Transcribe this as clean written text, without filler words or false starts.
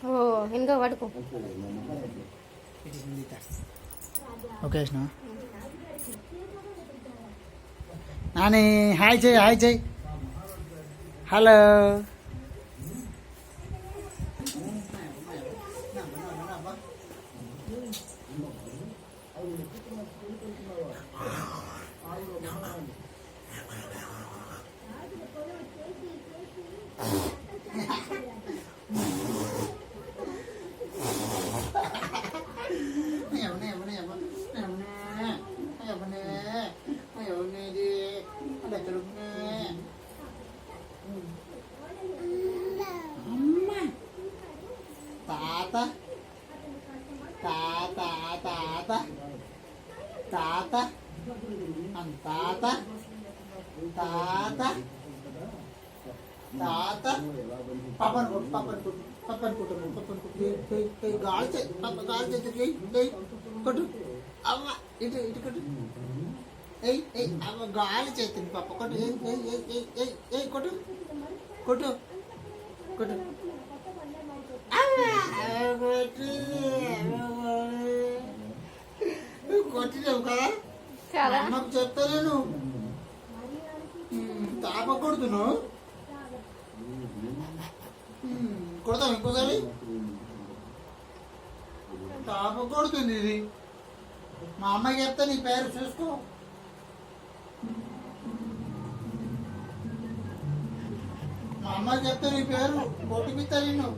ఓ ఇంకా పడుకో. Okay Nani hi చెయ్యి, హాయ్ చెయ్యి. హలో తాత తాత తాత తాత తాత తాత తాత పాపను కొట్టు, పాపను కొట్టు, పాపను కొట్టు, పాపను కొట్టు. గాలి పాప గాలి చేతి కొట్టు. అవ్వ ఇటు ఇటు కొట్టు. అవ్వ గాలి చేతుంది పాప కొట్టు. కొట్టు కొట్టు కొట్టు. కొట్టినావు కదా, అమ్మకు చెప్తాను. తాప కొడుతున్నావు, కొడతాం ఇంకోసారి. తాప కొడుతుంది ఇది. మా అమ్మాయికి చెప్తా నీ పేరు చూసుకో. మా అమ్మాయికి చెప్తా నీ పేరు కొట్టిపిస్తా నిన్ను.